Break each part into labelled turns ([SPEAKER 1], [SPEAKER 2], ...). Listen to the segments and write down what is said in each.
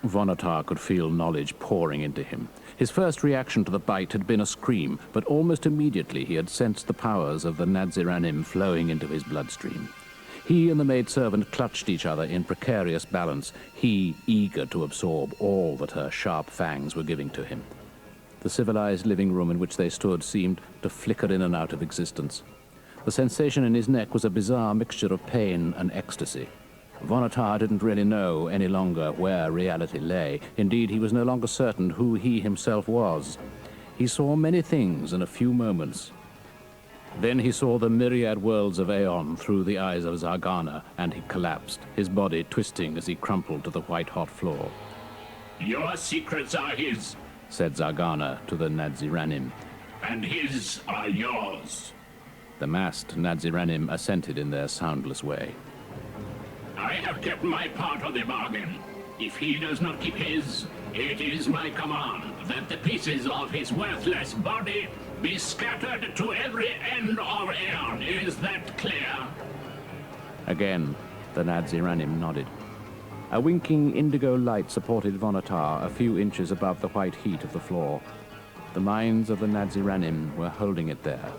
[SPEAKER 1] Vonatar could feel knowledge pouring into him. His first reaction to the bite had been a scream, but almost immediately he had sensed the powers of the Nadziranim flowing into his bloodstream. He and the maidservant clutched each other in precarious balance, he eager to absorb all that her sharp fangs were giving to him. The civilized living room in which they stood seemed to flicker in and out of existence. The sensation in his neck was a bizarre mixture of pain and ecstasy. Vonatar didn't really know any longer where reality lay. Indeed, he was no longer certain who he himself was. He saw many things in a few moments. Then he saw the myriad worlds of Aeon through the eyes of Zargana, and he collapsed, his body twisting as he crumpled to the white-hot floor.
[SPEAKER 2] "Your secrets are his,"
[SPEAKER 1] said Zargana to the Nadziranim.
[SPEAKER 2] "And his are yours."
[SPEAKER 1] The masked Nadziranim assented in their soundless way.
[SPEAKER 2] "I have kept my part of the bargain. If he does not keep his, it is my command that the pieces of his worthless body be scattered to every end of Aeon. Is that clear?"
[SPEAKER 1] Again, the Nadziranim nodded. A winking indigo light supported Vonatar a few inches above the white heat of the floor. The minds of the Nadziranim were holding it there.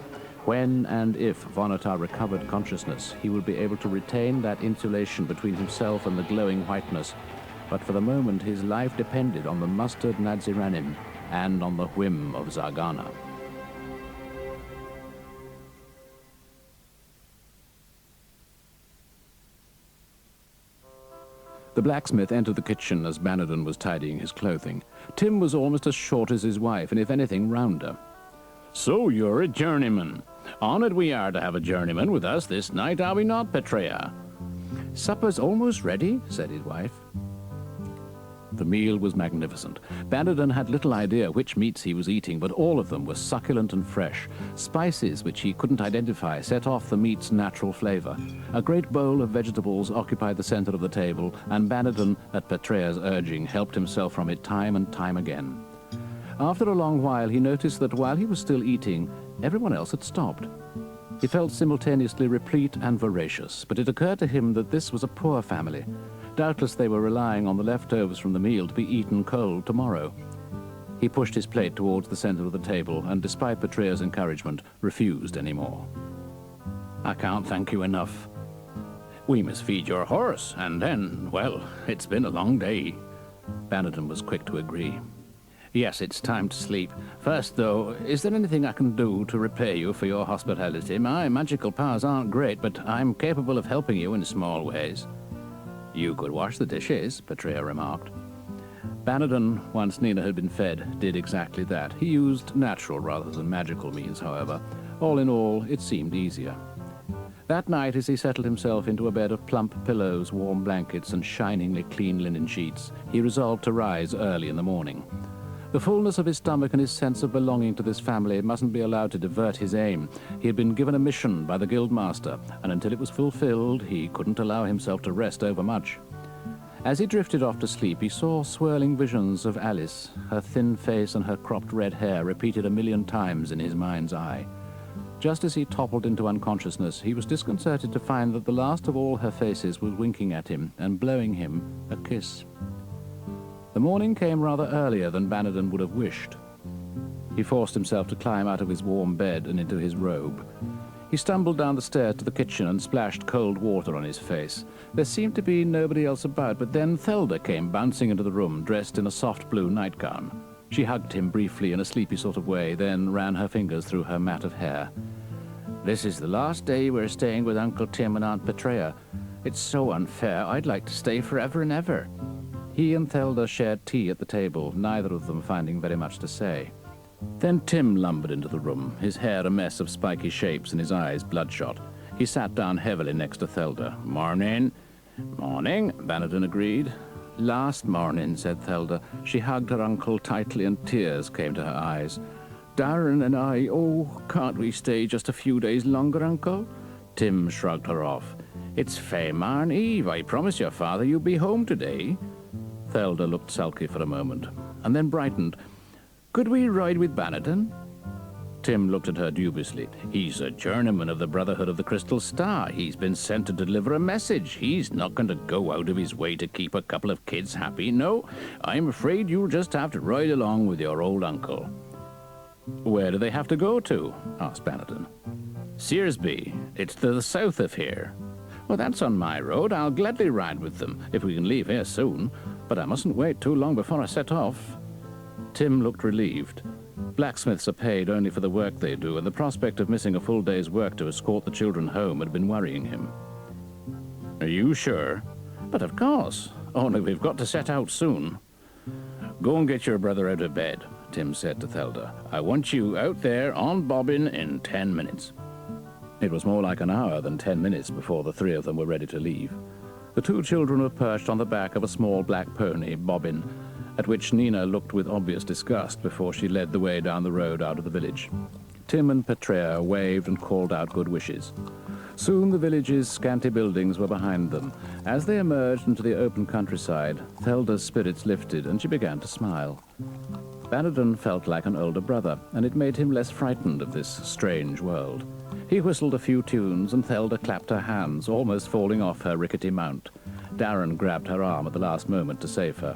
[SPEAKER 1] When and if Vonatar recovered consciousness, he would be able to retain that insulation between himself and the glowing whiteness. But for the moment, his life depended on the mustered Nadziranim and on the whim of Zargana. The blacksmith entered the kitchen as Bannerton was tidying his clothing. Tim was almost as short as his wife, and if anything, rounder. "So you're a journeyman. Honoured we are to have a journeyman with us this night, are we not, Petrea?" "Supper's almost ready," said his wife. The meal was magnificent. Bannerton had little idea which meats he was eating, but all of them were succulent and fresh. Spices which he couldn't identify set off the meat's natural flavor. A great bowl of vegetables occupied the center of the table, and Bannerton, at Petrea's urging, helped himself from it time and time again. After a long while, he noticed that while he was still eating, everyone else had stopped. He felt simultaneously replete and voracious, but it occurred to him that this was a poor family. Doubtless they were relying on the leftovers from the meal to be eaten cold tomorrow. He pushed his plate towards the center of the table, and despite Petrea's encouragement, refused any more. "I can't thank you enough. We must feed your horse, and then, well, it's been a long day." Bannerton was quick to agree. "Yes, it's time to sleep. First, though, is there anything I can do to repay you for your hospitality? My magical powers aren't great, but I'm capable of helping you in small ways." "You could wash the dishes," Petrea remarked. Bannerton, once Nina had been fed, did exactly that. He used natural rather than magical means, however. All in all, it seemed easier. That night, as he settled himself into a bed of plump pillows, warm blankets, and shiningly clean linen sheets, he resolved to rise early in the morning. The fullness of his stomach and his sense of belonging to this family mustn't be allowed to divert his aim. He had been given a mission by the guildmaster, and until it was fulfilled, he couldn't allow himself to rest overmuch. As he drifted off to sleep, he saw swirling visions of Alice, her thin face and her cropped red hair repeated 1,000,000 times in his mind's eye. Just as he toppled into unconsciousness, he was disconcerted to find that the last of all her faces was winking at him and blowing him a kiss. The morning came rather earlier than Bannerton would have wished. He forced himself to climb out of his warm bed and into his robe. He stumbled down the stairs to the kitchen and splashed cold water on his face. There seemed to be nobody else about, but then Thelda came bouncing into the room, dressed in a soft blue nightgown. She hugged him briefly in a sleepy sort of way, then ran her fingers through her mat of hair. "This is the last day we're staying with Uncle Tim and Aunt Petrea. It's so unfair. I'd like to stay forever and ever." He and Thelda shared tea at the table, neither of them finding very much to say. Then Tim lumbered into the room, his hair a mess of spiky shapes and his eyes bloodshot. He sat down heavily next to Thelda. "Morning." "Morning," Bannerton agreed. "Last morning," said Thelda. She hugged her uncle tightly and tears came to her eyes. "Darren and I, oh, can't we stay just a few days longer, Uncle?" Tim shrugged her off. "It's fae Marn Eve. I promised your father you'd be home today." Thelda looked sulky for a moment, and then brightened. "Could we ride with Bannerton?" Tim looked at her dubiously. "He's a journeyman of the Brotherhood of the Crystal Star. He's been sent to deliver a message. He's not going to go out of his way to keep a couple of kids happy. No, I'm afraid you'll just have to ride along with your old uncle." "Where do they have to go to?" asked Bannerton. "Searsby. It's to the south of here." "Well, that's on my road. I'll gladly ride with them, if we can leave here soon. But I mustn't wait too long before I set off." Tim looked relieved. Blacksmiths are paid only for the work they do, and the prospect of missing a full day's work to escort the children home had been worrying him. "Are you sure?" "But of course. Only we've got to set out soon." "Go and get your brother out of bed," Tim said to Thelda. "I want you out there on Bobbin in 10 minutes. It was more like an hour than 10 minutes before the three of them were ready to leave. The two children were perched on the back of a small black pony, Bobbin, at which Nina looked with obvious disgust before she led the way down the road out of the village. Tim and Petrea waved and called out good wishes. Soon the village's scanty buildings were behind them. As they emerged into the open countryside, Thelda's spirits lifted and she began to smile. Bannerton felt like an older brother, and it made him less frightened of this strange world. He whistled a few tunes, and Thelda clapped her hands, almost falling off her rickety mount. Darren grabbed her arm at the last moment to save her.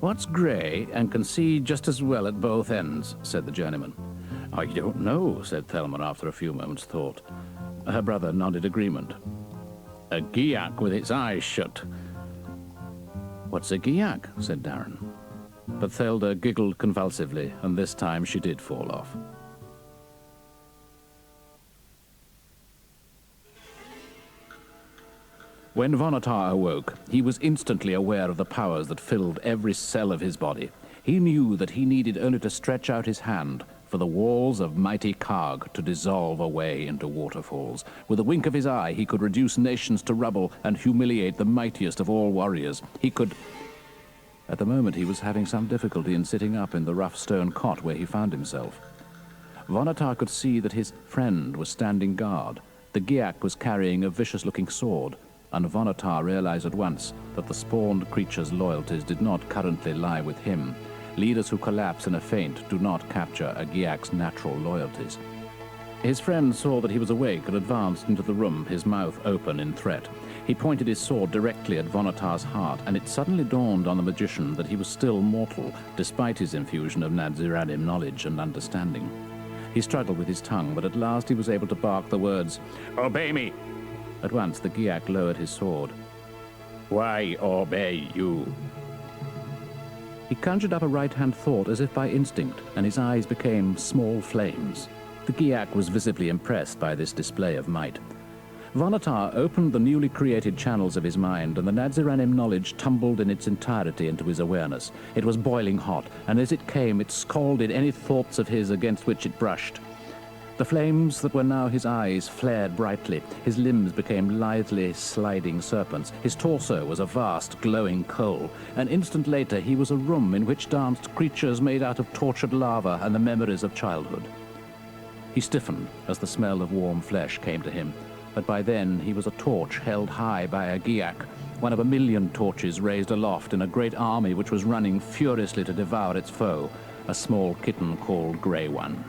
[SPEAKER 1] "What's grey and can see just as well at both ends?" said the journeyman. "I don't know," said Thelma after a few moments' thought. Her brother nodded agreement. "A giak with its eyes shut." "What's a giak?" said Darren. But Thelda giggled convulsively, and this time she did fall off. When Vonatar awoke, he was instantly aware of the powers that filled every cell of his body. He knew that he needed only to stretch out his hand for the walls of mighty Karg to dissolve away into waterfalls. With a wink of his eye, he could reduce nations to rubble and humiliate the mightiest of all warriors. He could... At the moment, he was having some difficulty in sitting up in the rough stone cot where he found himself. Vonatar could see that his friend was standing guard. The giak was carrying a vicious-looking sword, and Vonatar realized at once that the spawned creature's loyalties did not currently lie with him. Leaders who collapse in a faint do not capture a giak's natural loyalties. His friend saw that he was awake and advanced into the room, his mouth open in threat. He pointed his sword directly at Vonatar's heart, and it suddenly dawned on the magician that he was still mortal, despite his infusion of Nadziranim knowledge and understanding. He struggled with his tongue, but at last he was able to bark the words, "Obey me!" At once the giak lowered his sword. "Why obey you?" He conjured up a right-hand thought as if by instinct, and his eyes became small flames. The giak was visibly impressed by this display of might. Vonatar opened the newly created channels of his mind, and the Nadziranim knowledge tumbled in its entirety into his awareness. It was boiling hot, and as it came, it scalded any thoughts of his against which it brushed. The flames that were now his eyes flared brightly. His limbs became lithely sliding serpents. His torso was a vast glowing coal. An instant later he was a room in which danced creatures made out of tortured lava and the memories of childhood. He stiffened as the smell of warm flesh came to him, but by then he was a torch held high by a giak, one of a million torches raised aloft in a great army which was running furiously to devour its foe, a small kitten called Grey One.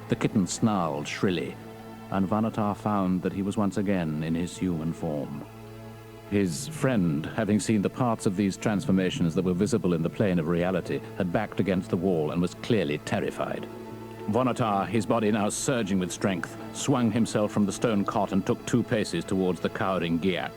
[SPEAKER 1] The kitten snarled shrilly, and Vonatar found that he was once again in his human form. His friend, having seen the parts of these transformations that were visible in the plane of reality, had backed against the wall and was clearly terrified. Vonatar, his body now surging with strength, swung himself from the stone cot and took 2 paces towards the cowering giak.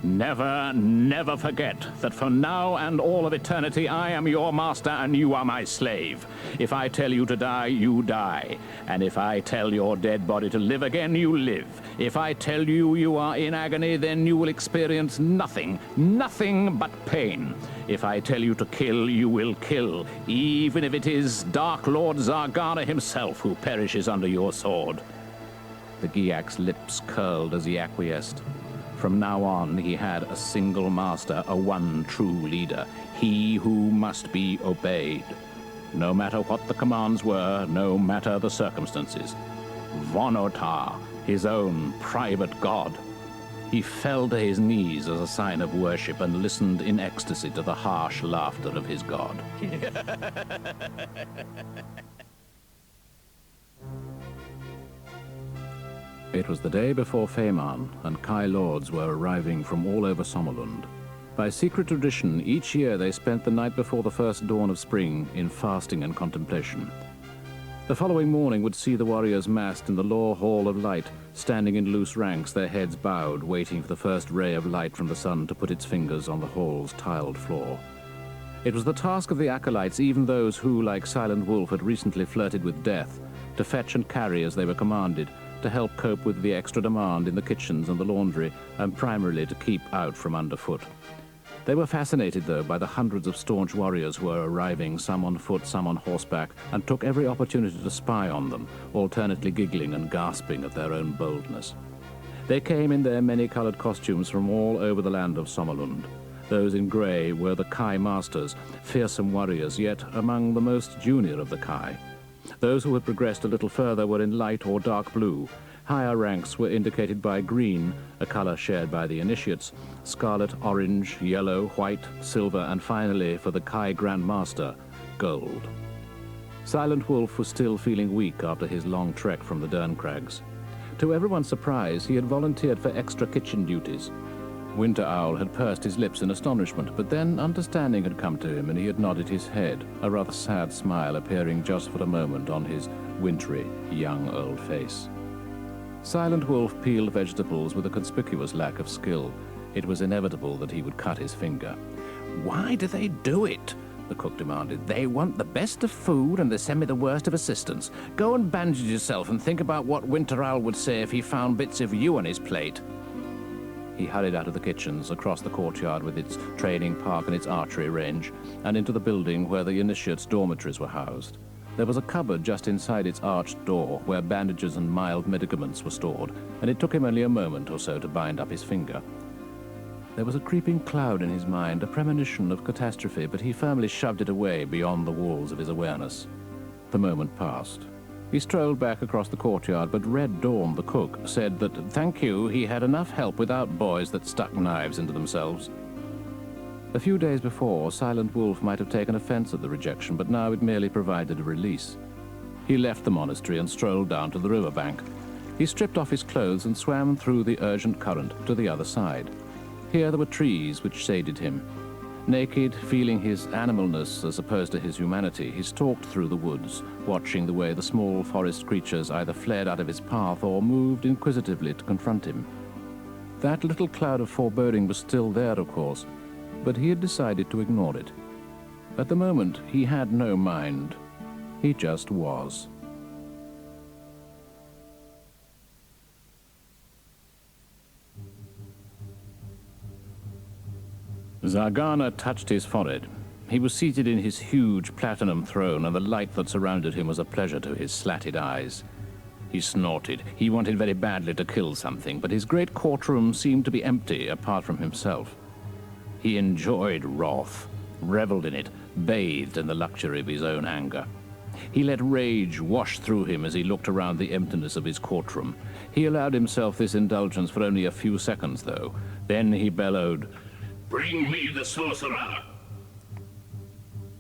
[SPEAKER 1] "Never, never forget that from now and all of eternity I am your master and you are my slave. If I tell you to die, you die. And if I tell your dead body to live again, you live. If I tell you you are in agony, then you will experience nothing but pain. If I tell you to kill, you will kill, even if it is Dark Lord Zargana himself who perishes under your sword." The giak's lips curled as he acquiesced. From now on, he had a single master, a one true leader, he who must be obeyed. No matter what the commands were, no matter the circumstances. Vonatar, his own private god. He fell to his knees as a sign of worship and listened in ecstasy to the harsh laughter of his god. It was the day before Fehmarn, and Kai lords were arriving from all over Sommerlund. By secret tradition, each year they spent the night before the first dawn of spring in fasting and contemplation. The following morning would see the warriors massed in the Law Hall of Light, standing in loose ranks, their heads bowed, waiting for the first ray of light from the sun to put its fingers on the hall's tiled floor. It was the task of the acolytes, even those who, like Silent Wolf, had recently flirted with death, to fetch and carry as they were commanded, to help cope with the extra demand in the kitchens and the laundry, and primarily to keep out from underfoot. They were fascinated, though, by the hundreds of staunch warriors who were arriving, some on foot, some on horseback, and took every opportunity to spy on them, alternately giggling and gasping at their own boldness. They came in their many-colored costumes from all over the land of Sommerlund. Those in grey were the Kai masters, fearsome warriors, yet among the most junior of the Kai. Those who had progressed a little further were in light or dark blue. Higher ranks were indicated by green, a color shared by the initiates, scarlet, orange, yellow, white, silver, and finally, for the Kai Grand Master, gold. Silent Wolf was still feeling weak after his long trek from the Derncrags. To everyone's surprise, he had volunteered for extra kitchen duties. Winter Owl had pursed his lips in astonishment, but then understanding had come to him and he had nodded his head, a rather sad smile appearing just for a moment on his wintry, young old face. Silent Wolf peeled vegetables with a conspicuous lack of skill. It was inevitable that he would cut his finger. "Why do they do it?" the cook demanded. "They want the best of food and they send me the worst of assistance. Go and bandage yourself and think about what Winter Owl would say if he found bits of you on his plate." He hurried out of the kitchens, across the courtyard with its training park and its archery range, and into the building where the initiates' dormitories were housed. There was a cupboard just inside its arched door where bandages and mild medicaments were stored, and it took him only a moment or so to bind up his finger. There was a creeping cloud in his mind, a premonition of catastrophe, but he firmly shoved it away beyond the walls of his awareness. The moment passed. He strolled back across the courtyard, but Red Dawn, the cook, said that, thank you, he had enough help without boys that stuck knives into themselves. A few days before, Silent Wolf might have taken offense at the rejection, but now it merely provided a release. He left the monastery and strolled down to the riverbank. He stripped off his clothes and swam through the urgent current to the other side. Here there were trees which shaded him. Naked, feeling his animalness as opposed to his humanity, he stalked through the woods, watching the way the small forest creatures either fled out of his path or moved inquisitively to confront him. That little cloud of foreboding was still there, of course, but he had decided to ignore it. At the moment, he had no mind. He just was. Zargana touched his forehead. He was seated in his huge platinum throne, and the light that surrounded him was a pleasure to his slatted eyes. He snorted. He wanted very badly to kill something, but his great courtroom seemed to be empty apart from himself. He enjoyed wrath, reveled in it, bathed in the luxury of his own anger. He let rage wash through him as he looked around the emptiness of his courtroom. He allowed himself this indulgence for only a few seconds, though. Then he bellowed,
[SPEAKER 2] "Bring me the sorcerer!"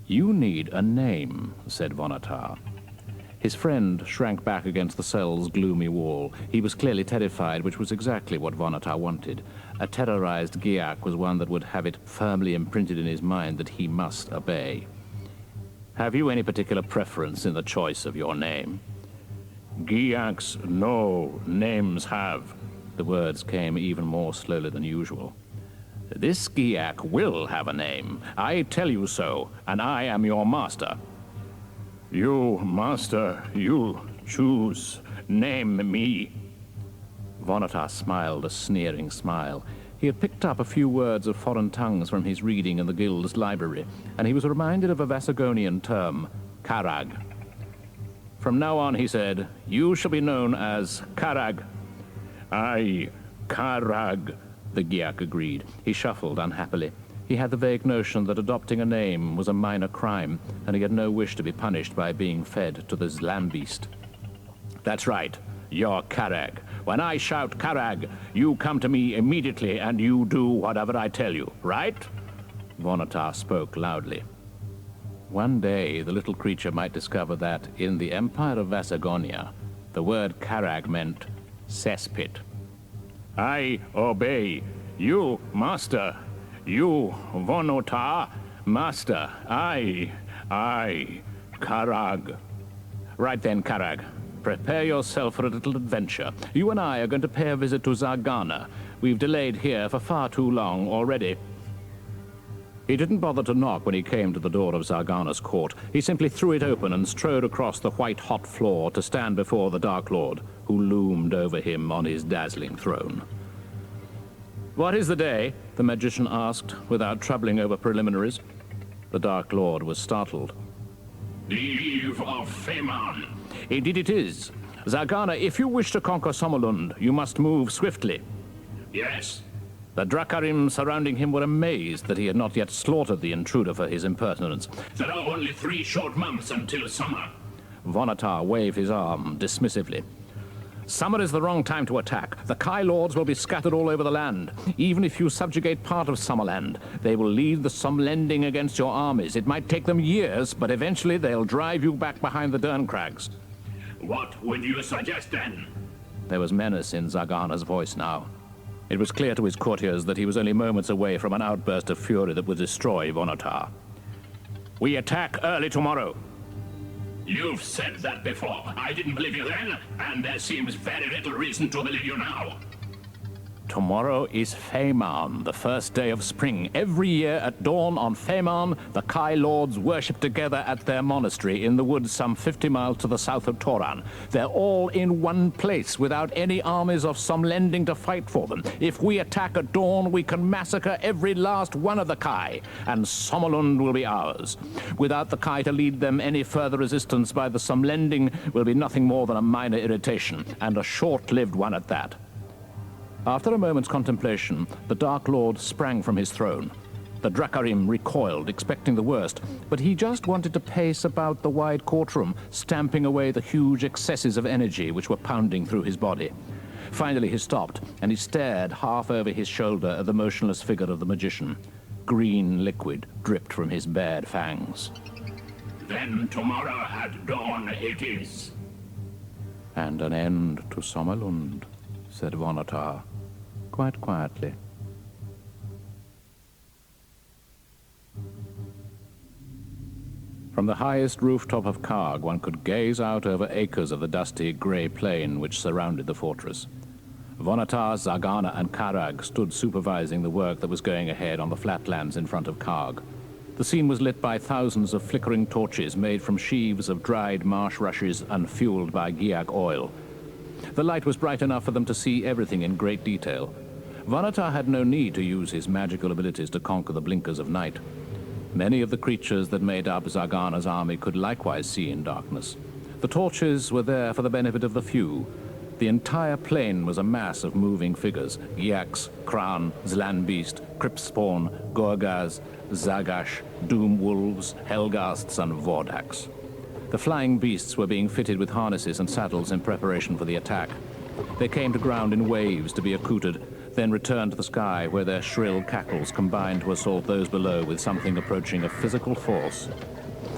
[SPEAKER 1] "You need a name," said Vonatar. His friend shrank back against the cell's gloomy wall. He was clearly terrified, which was exactly what Vonatar wanted. A terrorized Giak was one that would have it firmly imprinted in his mind that he must obey. "Have you any particular preference in the choice of your name?" "Giaks no names have." The words came even more slowly than usual. "This Giak will have a name. I tell you so, and I am your master." "You, master, you choose. Name me." Vonatar smiled a sneering smile. He had picked up a few words of foreign tongues from his reading in the guild's library, and he was reminded of a Vasagonian term, Karag. "From now on," he said, "you shall be known as Karag." "Aye, Karag," the Giak agreed. He shuffled unhappily. He had the vague notion that adopting a name was a minor crime, and he had no wish to be punished by being fed to the Zlambeast. "That's right. You're Karag. When I shout Karag, you come to me immediately and you do whatever I tell you, right?" Vonatar spoke loudly. One day, the little creature might discover that, in the Empire of Vasagonia, the word Karag meant cesspit. I obey. You, master. You, Vonota, master. I, Karag. Right then, Karag. Prepare yourself for a little adventure. You and I are going to pay a visit to Zargana. We've delayed here for far too long already. He didn't bother to knock when he came to the door of Zargana's court. He simply threw it open and strode across the white-hot floor to stand before the Dark Lord, who loomed over him on his dazzling throne. "What is the day?" the magician asked, without troubling over preliminaries. The Dark Lord was startled.
[SPEAKER 2] The Eve of Fehmarn.
[SPEAKER 1] Indeed it is. Zargana, if you wish to conquer Sommerlund, you must move swiftly.
[SPEAKER 2] Yes.
[SPEAKER 1] The Drakarim surrounding him were amazed that he had not yet slaughtered the intruder for his impertinence.
[SPEAKER 2] There are only 3 short months until summer.
[SPEAKER 1] Vonatar waved his arm dismissively. Summer is the wrong time to attack. The Kai Lords will be scattered all over the land. Even if you subjugate part of Summerland, they will lead the Somlending against your armies. It might take them years, but eventually they'll drive you back behind the Derncrags.
[SPEAKER 2] What would you suggest then?
[SPEAKER 1] There was menace in Zargana's voice now. It was clear to his courtiers that he was only moments away from an outburst of fury that would destroy Vonatar. We attack early tomorrow.
[SPEAKER 2] You've said that before. I didn't believe you then, and there seems very little reason to believe you now.
[SPEAKER 1] Tomorrow is Fehmarn, the first day of spring. Every year at dawn on Fehmarn, the Kai Lords worship together at their monastery in the woods some 50 miles to the south of Toran. They're all in one place without any armies of Somlending to fight for them. If we attack at dawn, we can massacre every last one of the Kai, and Sommerlund will be ours. Without the Kai to lead them, any further resistance by the Somlending will be nothing more than a minor irritation, and a short-lived one at that. After a moment's contemplation, the Dark Lord sprang from his throne. The Drakarim recoiled, expecting the worst, but he just wanted to pace about the wide courtroom, stamping away the huge excesses of energy which were pounding through his body. Finally he stopped, and he stared half over his shoulder at the motionless figure of the magician. Green liquid dripped from his bared fangs.
[SPEAKER 2] Then tomorrow at dawn it is.
[SPEAKER 1] And an end to Sommerlund, said Vonatar, quite quietly. From the highest rooftop of Karg, one could gaze out over acres of the dusty grey plain which surrounded the fortress. Vonatar, Zargana, and Karag stood supervising the work that was going ahead on the flatlands in front of Karg. The scene was lit by thousands of flickering torches made from sheaves of dried marsh rushes and fueled by Giag oil. The light was bright enough for them to see everything in great detail. Vonatar had no need to use his magical abilities to conquer the blinkers of night. Many of the creatures that made up Zargana's army could likewise see in darkness. The torches were there for the benefit of the few. The entire plain was a mass of moving figures: Giaks, Kran, Zlanbeast, Cryptspawn, Gorgaz, Zagash, Doom Wolves, Helghasts, and Vordaks. The flying beasts were being fitted with harnesses and saddles in preparation for the attack. They came to ground in waves to be accoutered, then returned to the sky where their shrill cackles combined to assault those below with something approaching a physical force.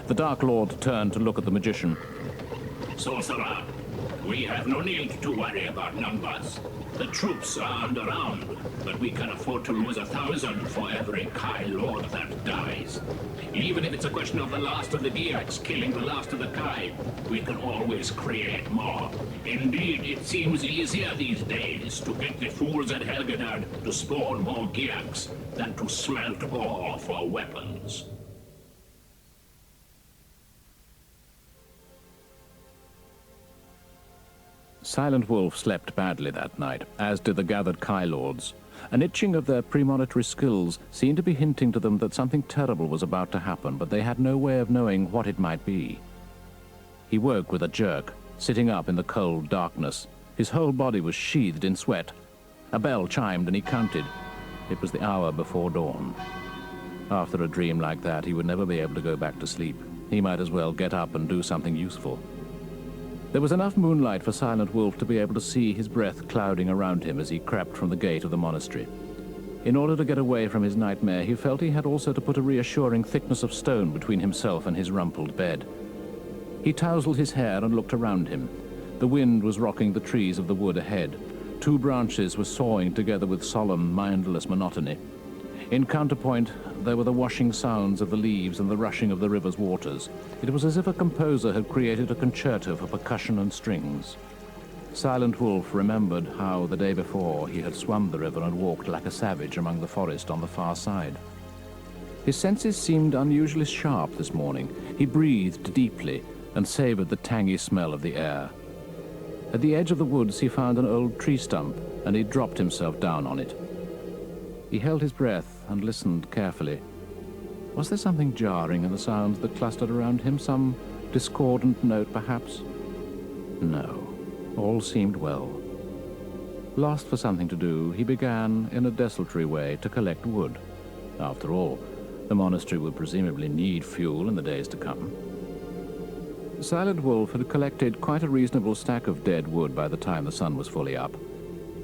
[SPEAKER 1] The Dark Lord turned to look at the magician.
[SPEAKER 2] Sorcerer, we have no need to worry about numbers. The troops are underarmed, but we can afford to lose 1,000 for every Kai Lord that dies. Even if it's a question of the last of the Giaks killing the last of the Kai, we can always create more. Indeed, it seems easier these days to get the fools at Helgenard to spawn more Giaks than to smelt ore for weapons.
[SPEAKER 1] Silent Wolf slept badly that night, as did the gathered Kai Lords. An itching of their premonitory skills seemed to be hinting to them that something terrible was about to happen, but they had no way of knowing what it might be. He woke with a jerk, sitting up in the cold darkness. His whole body was sheathed in sweat. A bell chimed and he counted. It was the hour before dawn. After a dream like that, he would never be able to go back to sleep. He might as well get up and do something useful. There was enough moonlight for Silent Wolf to be able to see his breath clouding around him as he crept from the gate of the monastery. In order to get away from his nightmare, he felt he had also to put a reassuring thickness of stone between himself and his rumpled bed. He tousled his hair and looked around him. The wind was rocking the trees of the wood ahead. Two branches were sawing together with solemn, mindless monotony. In counterpoint, there were the washing sounds of the leaves and the rushing of the river's waters. It was as if a composer had created a concerto for percussion and strings. Silent Wolf remembered how, the day before, he had swum the river and walked like a savage among the forest on the far side. His senses seemed unusually sharp this morning. He breathed deeply and savored the tangy smell of the air. At the edge of the woods, he found an old tree stump, and he dropped himself down on it. He held his breath and listened carefully. Was there something jarring in the sounds that clustered around him? Some discordant note, perhaps? No. All seemed well. Lost for something to do, he began, in a desultory way, to collect wood. After all, the monastery would presumably need fuel in the days to come. Silent Wolf had collected quite a reasonable stack of dead wood by the time the sun was fully up.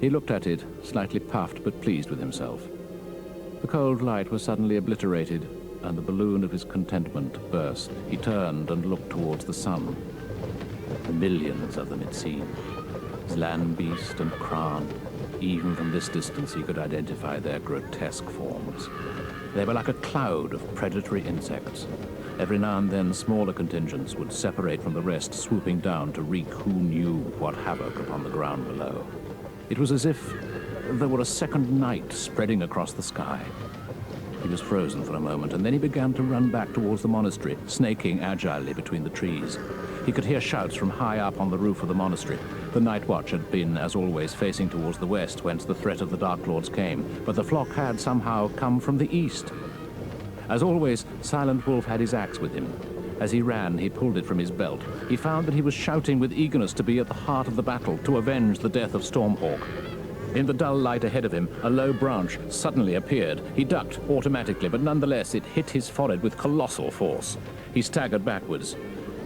[SPEAKER 1] He looked at it, slightly puffed but pleased with himself. The cold light was suddenly obliterated, and the balloon of his contentment burst. He turned and looked towards the sun. Millions of them, it seemed. Land beast and Kran. Even from this distance he could identify their grotesque forms. They were like a cloud of predatory insects. Every now and then smaller contingents would separate from the rest, swooping down to wreak who knew what havoc upon the ground below. It was as if there were a second night spreading across the sky. He was frozen for a moment, and then he began to run back towards the monastery, snaking agilely between the trees. He could hear shouts from high up on the roof of the monastery. The night watch had been, as always, facing towards the west, whence the threat of the Dark Lords came, but the flock had somehow come from the east. As always, Silent Wolf had his axe with him. As he ran, he pulled it from his belt. He found that he was shouting with eagerness to be at the heart of the battle, to avenge the death of Stormhawk. In the dull light ahead of him, a low branch suddenly appeared. He ducked automatically, but nonetheless it hit his forehead with colossal force. He staggered backwards.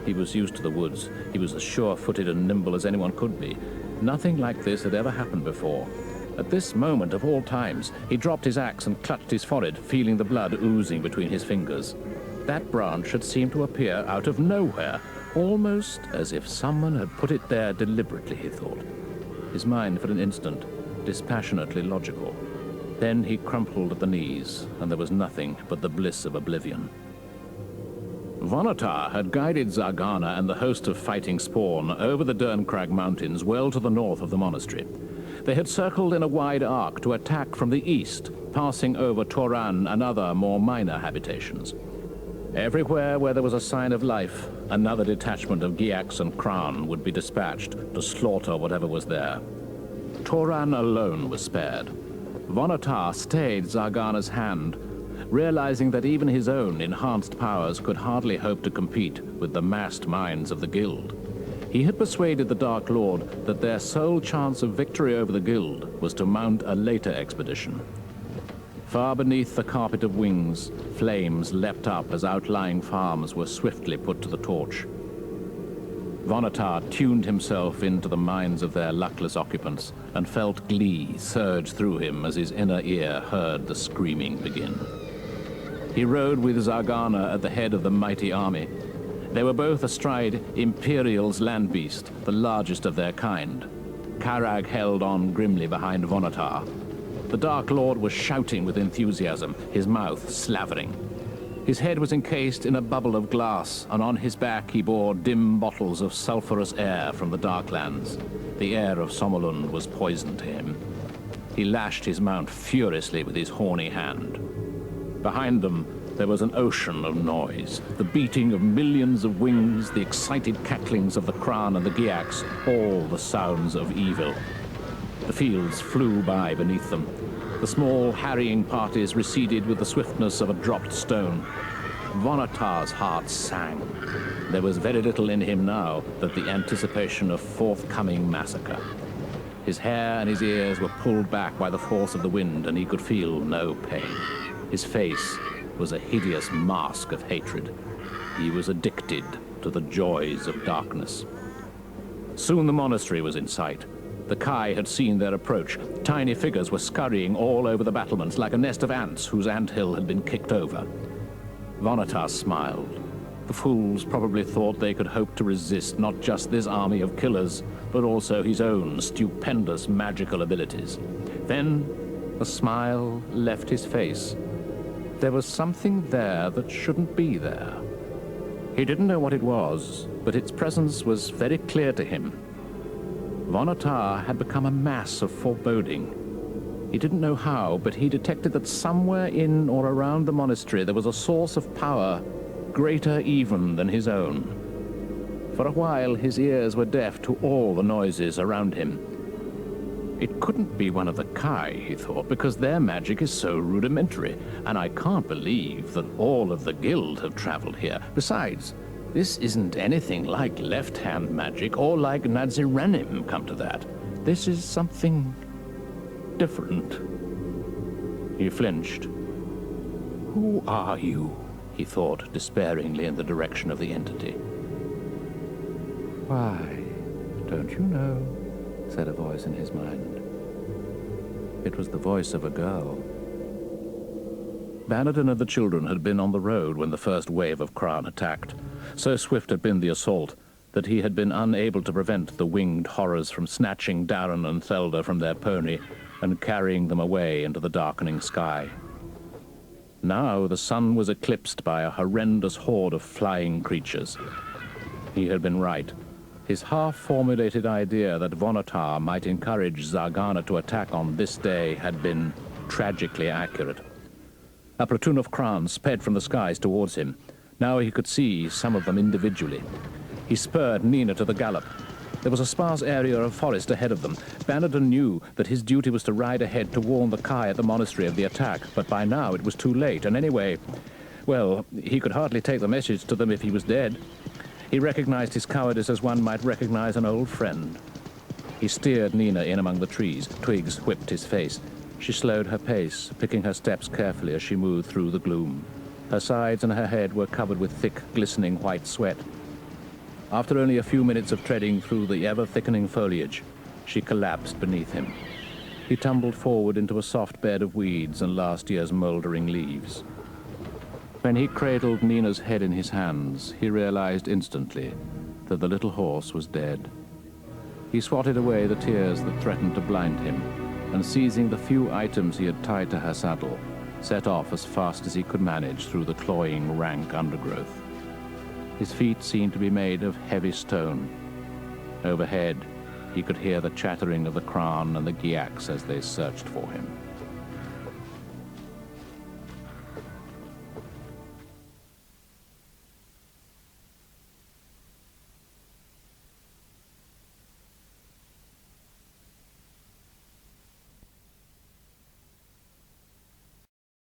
[SPEAKER 1] He was used to the woods. He was as sure-footed and nimble as anyone could be. Nothing like this had ever happened before. At this moment of all times, he dropped his axe and clutched his forehead, feeling the blood oozing between his fingers. That branch had seemed to appear out of nowhere, almost as if someone had put it there deliberately, he thought. His mind, for an instant, dispassionately logical. Then he crumpled at the knees, and there was nothing but the bliss of oblivion. Vonatar had guided Zargana and the host of fighting spawn over the Derncrag Mountains well to the north of the monastery. They had circled in a wide arc to attack from the east, passing over Toran and other more minor habitations. Everywhere where there was a sign of life, another detachment of Giax and Kran would be dispatched to slaughter whatever was there. Toran alone was spared. Vonatar stayed Zargana's hand, realizing that even his own enhanced powers could hardly hope to compete with the massed minds of the Guild. He had persuaded the Dark Lord that their sole chance of victory over the Guild was to mount a later expedition. Far beneath the carpet of wings, flames leapt up as outlying farms were swiftly put to the torch. Vonatar tuned himself into the minds of their luckless occupants and felt glee surge through him as his inner ear heard the screaming begin. He rode with Zargana at the head of the mighty army. They were both astride Imperial's land beast, the largest of their kind. Karag held on grimly behind Vonatar. The Dark Lord was shouting with enthusiasm, his mouth slavering. His head was encased in a bubble of glass, and on his back he bore dim bottles of sulphurous air from the Darklands. The air of Sommerlund was poison to him. He lashed his mount furiously with his horny hand. Behind them, there was an ocean of noise, the beating of millions of wings, the excited cacklings of the Kran and the Giax, all the sounds of evil. The fields flew by beneath them. The small, harrying parties receded with the swiftness of a dropped stone. Vonatar's heart sang. There was very little in him now but the anticipation of forthcoming massacre. His hair and his ears were pulled back by the force of the wind, and he could feel no pain. His face was a hideous mask of hatred. He was addicted to the joys of darkness. Soon the monastery was in sight. The Kai had seen their approach. Tiny figures were scurrying all over the battlements like a nest of ants whose anthill had been kicked over. Vonatar smiled. The fools probably thought they could hope to resist not just this army of killers, but also his own stupendous magical abilities. Then a smile left his face. There was something there that shouldn't be there. He didn't know what it was, but its presence was very clear to him. Vonotar had become a mass of foreboding. He didn't know how, but he detected that somewhere in or around the monastery there was a source of power greater even than his own. For a while, his ears were deaf to all the noises around him. It couldn't be one of the Kai, he thought, because their magic is so rudimentary, and I can't believe that all of the guild have traveled here. Besides, this isn't anything like left-hand magic or like Nadziranim, come to that. This is something different. He flinched. Who are you? He thought despairingly in the direction of the entity. Why, don't you know? Said a voice in his mind. It was the voice of a girl. Bannerton and the children had been on the road when the first wave of Kran attacked. So swift had been the assault that he had been unable to prevent the winged horrors from snatching Darren and Thelda from their pony and carrying them away into the darkening sky. Now the sun was eclipsed by a horrendous horde of flying creatures. He had been right. His half-formulated idea that Vonotar might encourage Zargana to attack on this day had been tragically accurate. A platoon of Krans sped from the skies towards him. Now he could see some of them individually. He spurred Nina to the gallop. There was a sparse area of forest ahead of them. Bannerton knew that his duty was to ride ahead to warn the Kai at the monastery of the attack, but by now it was too late, and anyway, well, he could hardly take the message to them if he was dead. He recognized his cowardice as one might recognize an old friend. He steered Nina in among the trees. Twigs whipped his face. She slowed her pace, picking her steps carefully as she moved through the gloom. Her sides and her head were covered with thick, glistening white sweat. After only a few minutes of treading through the ever-thickening foliage, she collapsed beneath him. He tumbled forward into a soft bed of weeds and last year's moldering leaves. When he cradled Nina's head in his hands, he realized instantly that the little horse was dead. He swatted away the tears that threatened to blind him, and seizing the few items he had tied to her saddle, set off as fast as he could manage through the cloying, rank undergrowth. His feet seemed to be made of heavy stone. Overhead, he could hear the chattering of the Kran and the Giaks as they searched for him.